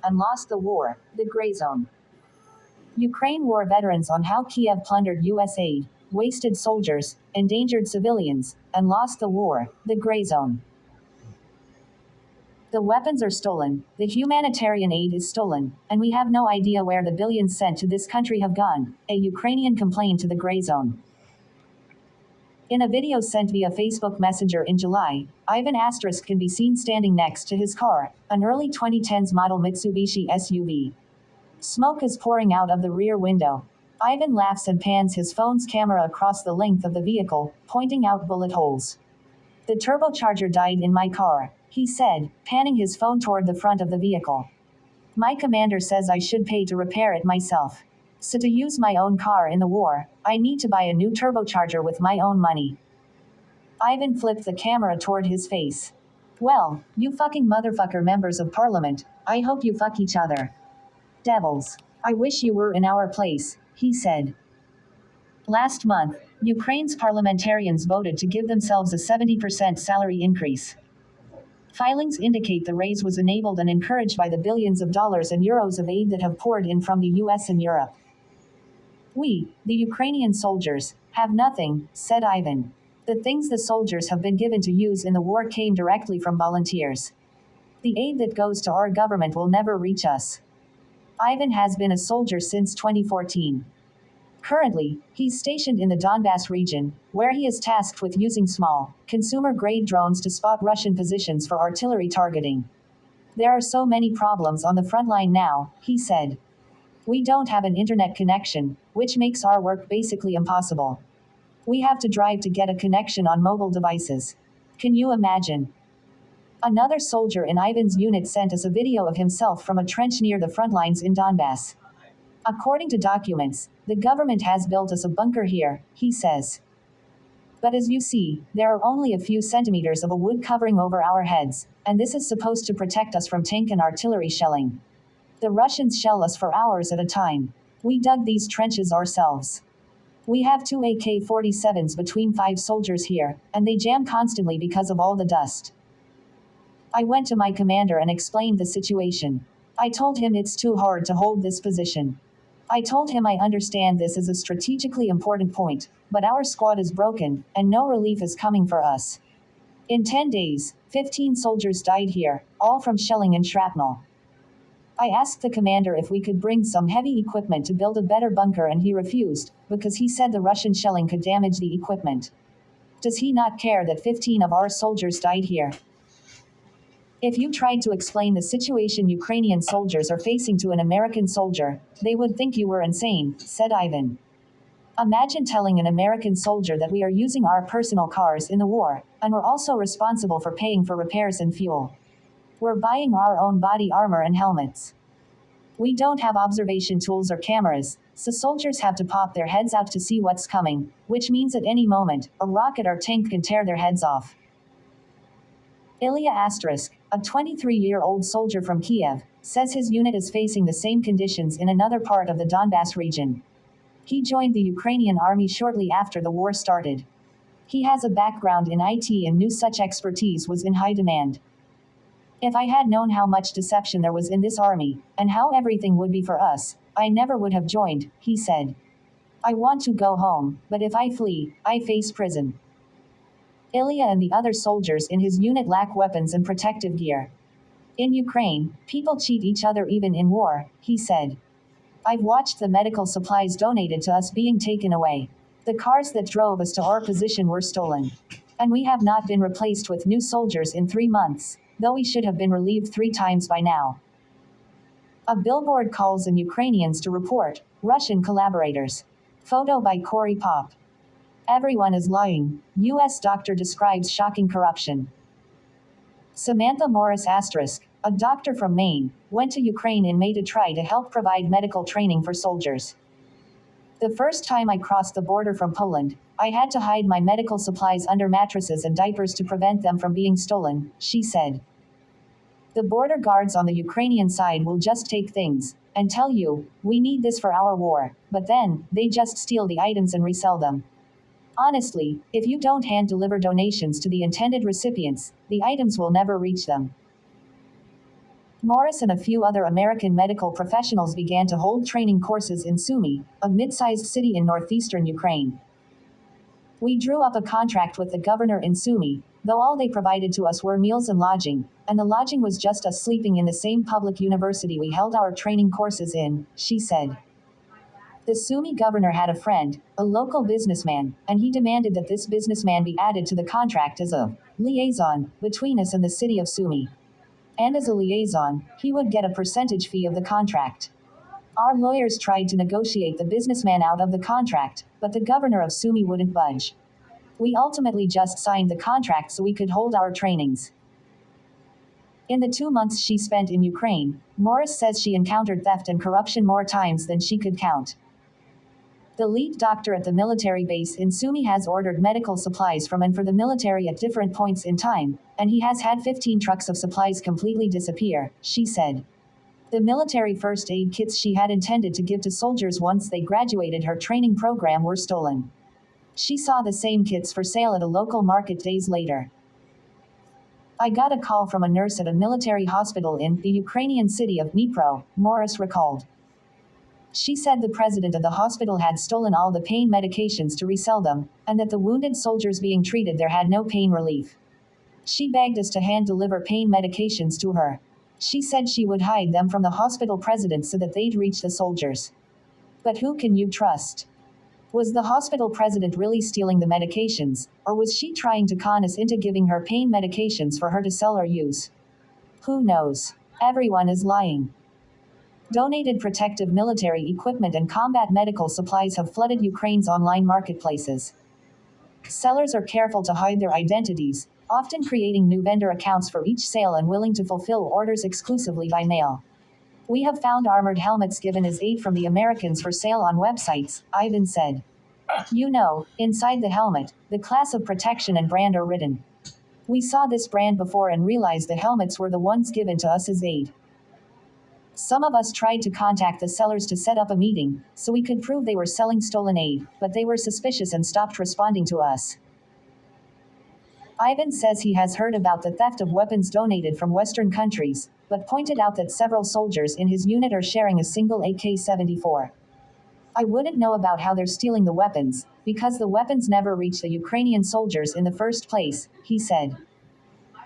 and lost the war, the gray zone. Ukraine war veterans on how Kiev plundered US aid, wasted soldiers, endangered civilians, and lost the war, the gray zone. The weapons are stolen, the humanitarian aid is stolen, and we have no idea where the billions sent to this country have gone, a Ukrainian complained to the gray zone. In a video sent via Facebook Messenger in July, Ivan Asterisk can be seen standing next to his car, an early 2010s model Mitsubishi SUV. Smoke is pouring out of the rear window. Ivan laughs and pans his phone's camera across the length of the vehicle, pointing out bullet holes. The turbocharger died in my car, he said, panning his phone toward the front of the vehicle. My commander says I should pay to repair it myself. So to use my own car in the war, I need to buy a new turbocharger with my own money. Ivan flipped the camera toward his face. Well, you fucking motherfucker members of parliament, I hope you fuck each other. Devils. I wish you were in our place, he said. Last month, Ukraine's parliamentarians voted to give themselves a 70% salary increase. Filings indicate the raise was enabled and encouraged by the billions of dollars and euros of aid that have poured in from the US and Europe. We, the Ukrainian soldiers, have nothing, said Ivan. The things the soldiers have been given to use in the war came directly from volunteers. The aid that goes to our government will never reach us. Ivan has been a soldier since 2014. Currently, he's stationed in the Donbass region, where he is tasked with using small, consumer-grade drones to spot Russian positions for artillery targeting. There are so many problems on the front line now, he said. We don't have an internet connection, which makes our work basically impossible. We have to drive to get a connection on mobile devices. Can you imagine? Another soldier in Ivan's unit sent us a video of himself from a trench near the front lines in Donbass. According to documents, the government has built us a bunker here, he says. But as you see, there are only a few centimeters of a wood covering over our heads, and this is supposed to protect us from tank and artillery shelling. The Russians shell us for hours at a time. We dug these trenches ourselves. We have 2 AK-47s between 5 soldiers here, and they jam constantly because of all the dust. I went to my commander and explained the situation. I told him it's too hard to hold this position. I told him I understand this is a strategically important point, but our squad is broken, and no relief is coming for us. In 10 days, 15 soldiers died here, all from shelling and shrapnel. I asked the commander if we could bring some heavy equipment to build a better bunker and he refused, because he said the Russian shelling could damage the equipment. Does he not care that 15 of our soldiers died here? If you tried to explain the situation Ukrainian soldiers are facing to an American soldier, they would think you were insane, said Ivan. Imagine telling an American soldier that we are using our personal cars in the war, and we're also responsible for paying for repairs and fuel. We're buying our own body armor and helmets. We don't have observation tools or cameras, so soldiers have to pop their heads out to see what's coming, which means at any moment, a rocket or tank can tear their heads off. Ilya Asterisk, a 23-year-old soldier from Kiev, says his unit is facing the same conditions in another part of the Donbass region. He joined the Ukrainian army shortly after the war started. He has a background in IT and knew such expertise was in high demand. If I had known how much deception there was in this army, and how everything would be for us, I never would have joined, he said. I want to go home, but if I flee, I face prison. Ilya and the other soldiers in his unit lack weapons and protective gear. In Ukraine, people cheat each other even in war, he said. I've watched the medical supplies donated to us being taken away. The cars that drove us to our position were stolen. And we have not been replaced with new soldiers in 3 months, though we should have been relieved 3 times by now. A billboard calls on Ukrainians to report Russian collaborators. Photo by Corey Pop. Everyone is lying. U.S. doctor describes shocking corruption. Samantha Morris Asterisk, a doctor from Maine, went to Ukraine in May to try to help provide medical training for soldiers. The first time I crossed the border from Poland, I had to hide my medical supplies under mattresses and diapers to prevent them from being stolen, she said. The border guards on the Ukrainian side will just take things and tell you, we need this for our war, but then, they just steal the items and resell them. Honestly, if you don't hand-deliver donations to the intended recipients, the items will never reach them. Morris and a few other American medical professionals began to hold training courses in Sumy, a mid-sized city in northeastern Ukraine. We drew up a contract with the governor in Sumy, though all they provided to us were meals and lodging, and the lodging was just us sleeping in the same public university we held our training courses in, she said. The Sumy governor had a friend, a local businessman, and he demanded that this businessman be added to the contract as a liaison between us and the city of Sumy. And as a liaison, he would get a percentage fee of the contract. Our lawyers tried to negotiate the businessman out of the contract, but the governor of Sumy wouldn't budge. We ultimately just signed the contract so we could hold our trainings. In the 2 months she spent in Ukraine, Morris says she encountered theft and corruption more times than she could count. The lead doctor at the military base in Sumy has ordered medical supplies from and for the military at different points in time, and he has had 15 trucks of supplies completely disappear, she said. The military first aid kits she had intended to give to soldiers once they graduated her training program were stolen. She saw the same kits for sale at a local market days later. I got a call from a nurse at a military hospital in the Ukrainian city of Dnipro, Morris recalled. She said the president of the hospital had stolen all the pain medications to resell them, and that the wounded soldiers being treated there had no pain relief. She begged us to hand-deliver pain medications to her. She said she would hide them from the hospital president so that they'd reach the soldiers. But who can you trust? Was the hospital president really stealing the medications, or was she trying to con us into giving her pain medications for her to sell or use? Who knows? Everyone is lying. Donated protective military equipment and combat medical supplies have flooded Ukraine's online marketplaces. Sellers are careful to hide their identities, often creating new vendor accounts for each sale and willing to fulfill orders exclusively by mail. We have found armored helmets given as aid from the Americans for sale on websites, Ivan said. You know, inside the helmet, the class of protection and brand are written. We saw this brand before and realized the helmets were the ones given to us as aid. Some of us tried to contact the sellers to set up a meeting, so we could prove they were selling stolen aid, but they were suspicious and stopped responding to us. Ivan says he has heard about the theft of weapons donated from Western countries, but pointed out that several soldiers in his unit are sharing a single AK-74. I wouldn't know about how they're stealing the weapons, because the weapons never reach the Ukrainian soldiers in the first place, he said.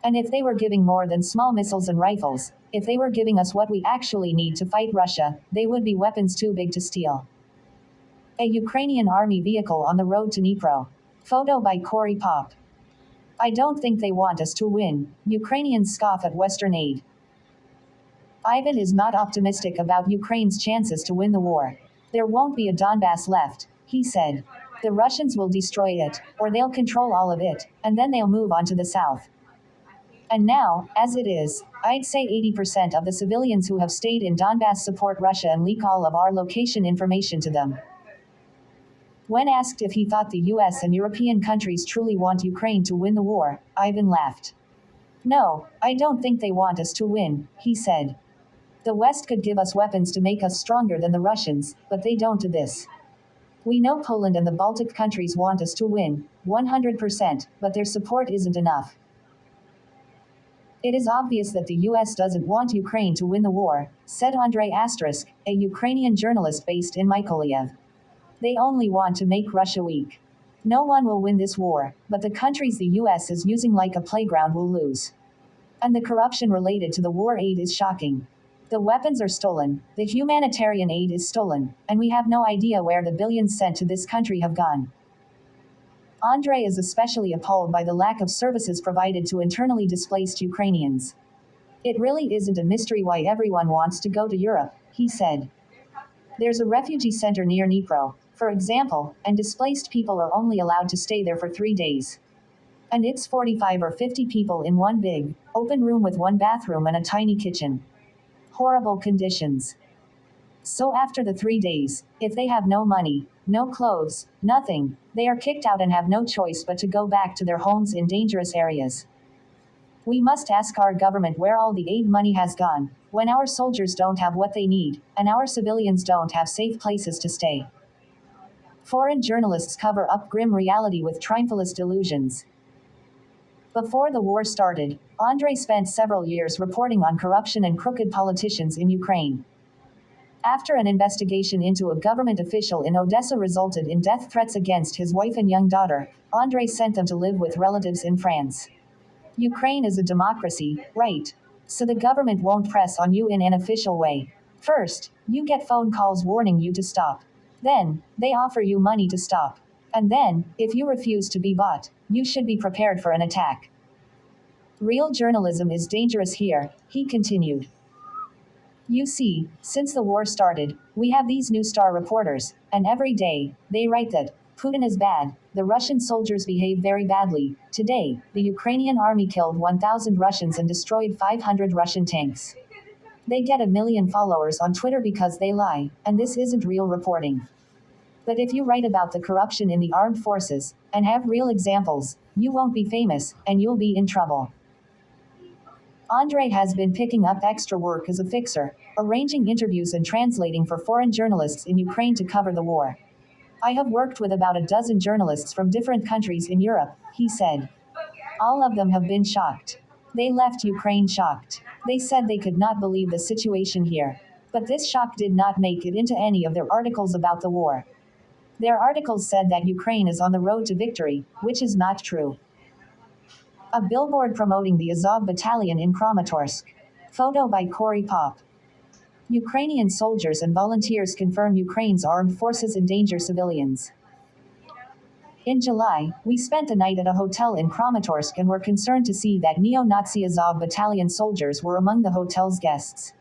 And if they were giving more than small missiles and rifles, if they were giving us what we actually need to fight Russia, they would be weapons too big to steal. A Ukrainian army vehicle on the road to Dnipro. Photo by Corey Pop. I don't think they want us to win. Ukrainians scoff at Western aid. Ivan is not optimistic about Ukraine's chances to win the war. There won't be a Donbass left, he said. The Russians will destroy it, or they'll control all of it, and then they'll move on to the south. And now, as it is, I'd say 80% of the civilians who have stayed in Donbass support Russia and leak all of our location information to them. When asked if he thought the US and European countries truly want Ukraine to win the war, Ivan laughed. No, I don't think they want us to win, he said. The West could give us weapons to make us stronger than the Russians, but they don't do this. We know Poland and the Baltic countries want us to win, 100%, but their support isn't enough. It is obvious that the US doesn't want Ukraine to win the war, said Andrei Asterisk, a Ukrainian journalist based in Mykolaiv. They only want to make Russia weak. No one will win this war, but the countries the US is using like a playground will lose. And the corruption related to the war aid is shocking. The weapons are stolen, the humanitarian aid is stolen, and we have no idea where the billions sent to this country have gone. Andrei is especially appalled by the lack of services provided to internally displaced Ukrainians. It really isn't a mystery why everyone wants to go to Europe, he said. There's a refugee center near Dnipro, for example, and displaced people are only allowed to stay there for 3 days. And it's 45 or 50 people in one big, open room with one bathroom and a tiny kitchen. Horrible conditions. So after the 3 days, if they have no money, no clothes, nothing, they are kicked out and have no choice but to go back to their homes in dangerous areas. We must ask our government where all the aid money has gone, when our soldiers don't have what they need, and our civilians don't have safe places to stay. Foreign journalists cover up grim reality with triumphalist delusions. Before the war started, Andrei spent several years reporting on corruption and crooked politicians in Ukraine. After an investigation into a government official in Odessa resulted in death threats against his wife and young daughter, Andrei sent them to live with relatives in France. Ukraine is a democracy, right? So the government won't press on you in an official way. First, you get phone calls warning you to stop. Then, they offer you money to stop. And then, if you refuse to be bought, you should be prepared for an attack. Real journalism is dangerous here, he continued. You see, since the war started, we have these new star reporters, and every day, they write that Putin is bad, the Russian soldiers behave very badly. Today, the Ukrainian army killed 1,000 Russians and destroyed 500 Russian tanks. They get 1 million followers on Twitter because they lie, and this isn't real reporting. But if you write about the corruption in the armed forces, and have real examples, you won't be famous, and you'll be in trouble. Andrei has been picking up extra work as a fixer, arranging interviews and translating for foreign journalists in Ukraine to cover the war. I have worked with about a dozen journalists from different countries in Europe, he said. All of them have been shocked. They left Ukraine shocked. They said they could not believe the situation here. But this shock did not make it into any of their articles about the war. Their articles said that Ukraine is on the road to victory, which is not true. A billboard promoting the Azov Battalion in Kramatorsk. Photo by Corey Pop. Ukrainian soldiers and volunteers confirm Ukraine's armed forces endanger civilians. In July, we spent the night at a hotel in Kramatorsk and were concerned to see that neo-Nazi Azov Battalion soldiers were among the hotel's guests.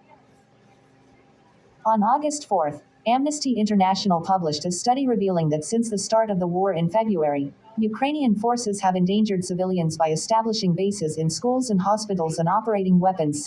On August 4th, Amnesty International published a study revealing that since the start of the war in February, Ukrainian forces have endangered civilians by establishing bases in schools and hospitals and operating weapons